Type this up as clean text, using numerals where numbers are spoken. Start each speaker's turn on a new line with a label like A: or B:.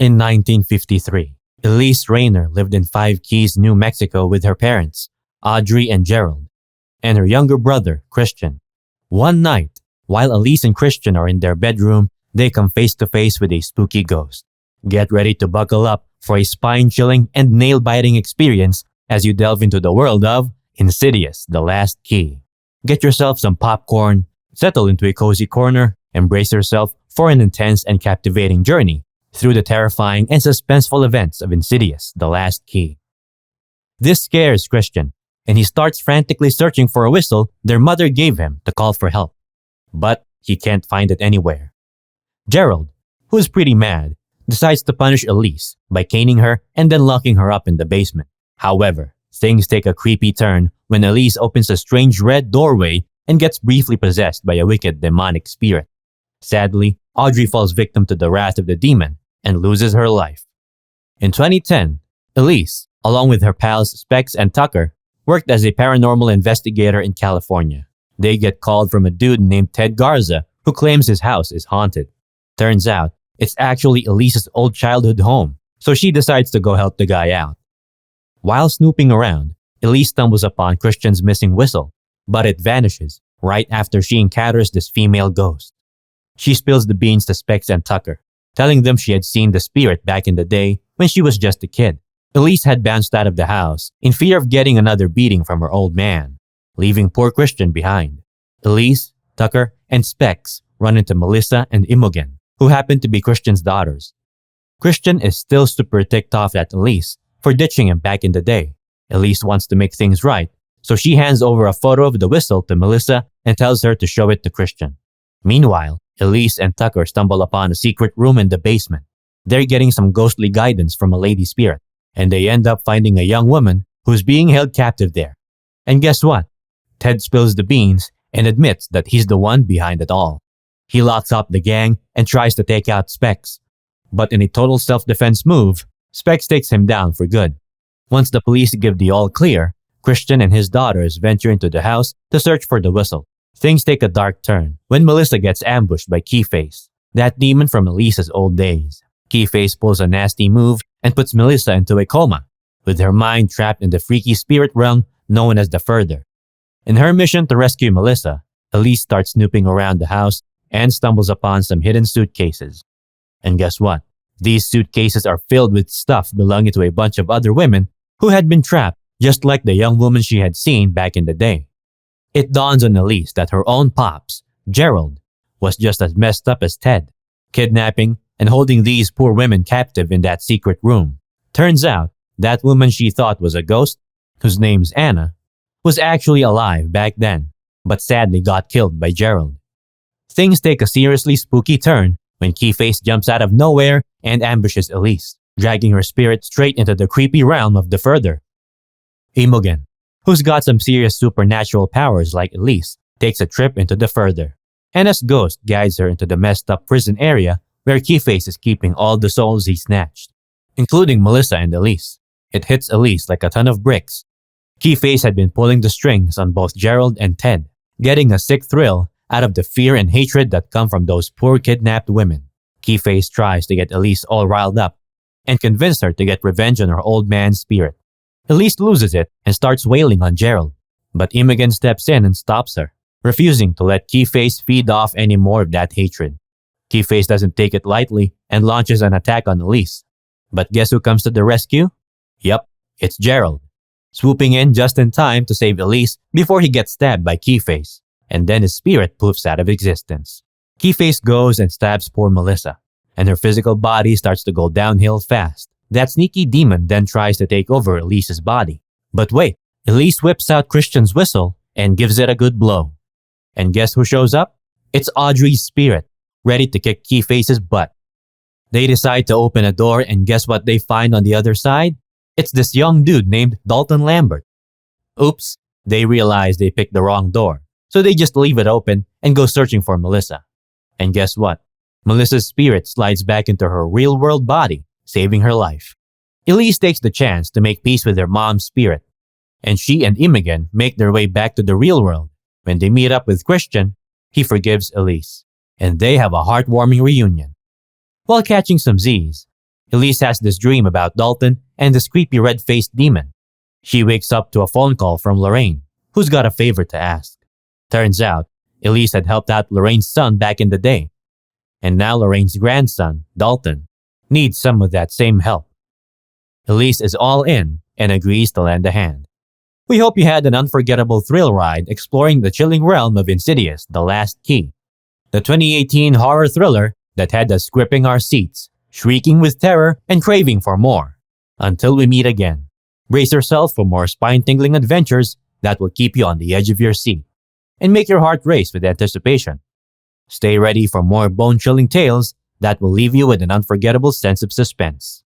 A: In 1953, Elise Rayner lived in Five Keys, New Mexico with her parents, Audrey and Gerald, and her younger brother, Christian. One night, while Elise and Christian are in their bedroom, they come face to face with a spooky ghost. Get ready to buckle up for a spine-chilling and nail-biting experience as you delve into the world of Insidious The Last Key. Get yourself some popcorn, settle into a cozy corner, and brace yourself for an intense and captivating journey through the terrifying and suspenseful events of Insidious The Last Key. This scares Christian, and he starts frantically searching for a whistle their mother gave him to call for help. But he can't find it anywhere. Gerald, who is pretty mad, decides to punish Elise by caning her and then locking her up in the basement. However, things take a creepy turn when Elise opens a strange red doorway and gets briefly possessed by a wicked demonic spirit. Sadly, Audrey falls victim to the wrath of the demon and loses her life. In 2010, Elise, along with her pals Specs and Tucker, worked as a paranormal investigator in California. They get called from a dude named Ted Garza who claims his house is haunted. Turns out, it's actually Elise's old childhood home, so she decides to go help the guy out. While snooping around, Elise stumbles upon Christian's missing whistle, but it vanishes right after she encounters this female ghost. She spills the beans to Specs and Tucker, telling them she had seen the spirit back in the day when she was just a kid. Elise had bounced out of the house in fear of getting another beating from her old man, leaving poor Christian behind. Elise, Tucker, and Specs run into Melissa and Imogen, who happen to be Christian's daughters. Christian is still super ticked off at Elise for ditching him back in the day. Elise wants to make things right, so she hands over a photo of the whistle to Melissa and tells her to show it to Christian. Meanwhile, Elise and Tucker stumble upon a secret room in the basement. They're getting some ghostly guidance from a lady spirit, and they end up finding a young woman who's being held captive there. And guess what? Ted spills the beans and admits that he's the one behind it all. He locks up the gang and tries to take out Specs. But in a total self-defense move, Specs takes him down for good. Once the police give the all clear, Christian and his daughters venture into the house to search for the whistle. Things take a dark turn when Melissa gets ambushed by Keyface, that demon from Elise's old days. Keyface pulls a nasty move and puts Melissa into a coma, with her mind trapped in the freaky spirit realm known as the Further. In her mission to rescue Melissa, Elise starts snooping around the house and stumbles upon some hidden suitcases. And guess what? These suitcases are filled with stuff belonging to a bunch of other women who had been trapped, just like the young woman she had seen back in the day. It dawns on Elise that her own pops, Gerald, was just as messed up as Ted, kidnapping and holding these poor women captive in that secret room. Turns out, that woman she thought was a ghost, whose name's Anna, was actually alive back then, but sadly got killed by Gerald. Things take a seriously spooky turn when Keyface jumps out of nowhere and ambushes Elise, dragging her spirit straight into the creepy realm of the Further. Imogen, who's got some serious supernatural powers like Elise, takes a trip into the Further. Anna's ghost guides her into the messed up prison area where Keyface is keeping all the souls he snatched, including Melissa and Elise. It hits Elise like a ton of bricks. Keyface had been pulling the strings on both Gerald and Ted, getting a sick thrill out of the fear and hatred that come from those poor kidnapped women. Keyface tries to get Elise all riled up and convince her to get revenge on her old man's spirit. Elise loses it and starts wailing on Gerald, but Imogen steps in and stops her, refusing to let Keyface feed off any more of that hatred. Keyface doesn't take it lightly and launches an attack on Elise. But guess who comes to the rescue? Yup, it's Gerald, swooping in just in time to save Elise before he gets stabbed by Keyface, and then his spirit poofs out of existence. Keyface goes and stabs poor Melissa, and her physical body starts to go downhill fast. That sneaky demon then tries to take over Elise's body. But wait, Elise whips out Christian's whistle and gives it a good blow. And guess who shows up? It's Audrey's spirit, ready to kick Keyface's butt. They decide to open a door, and guess what they find on the other side? It's this young dude named Dalton Lambert. Oops, they realize they picked the wrong door, so they just leave it open and go searching for Melissa. And guess what? Melissa's spirit slides back into her real-world body, saving her life. Elise takes the chance to make peace with her mom's spirit, and she and Imogen make their way back to the real world. When they meet up with Christian, he forgives Elise, and they have a heartwarming reunion. While catching some Z's, Elise has this dream about Dalton and this creepy red-faced demon. She wakes up to a phone call from Lorraine, who's got a favor to ask. Turns out, Elise had helped out Lorraine's son back in the day. And now Lorraine's grandson, Dalton, needs some of that same help. Elise is all in and agrees to lend a hand. We hope you had an unforgettable thrill ride exploring the chilling realm of Insidious The Last Key, the 2018 horror thriller that had us gripping our seats, shrieking with terror and craving for more. Until we meet again, brace yourself for more spine-tingling adventures that will keep you on the edge of your seat and make your heart race with anticipation. Stay ready for more bone-chilling tales that will leave you with an unforgettable sense of suspense.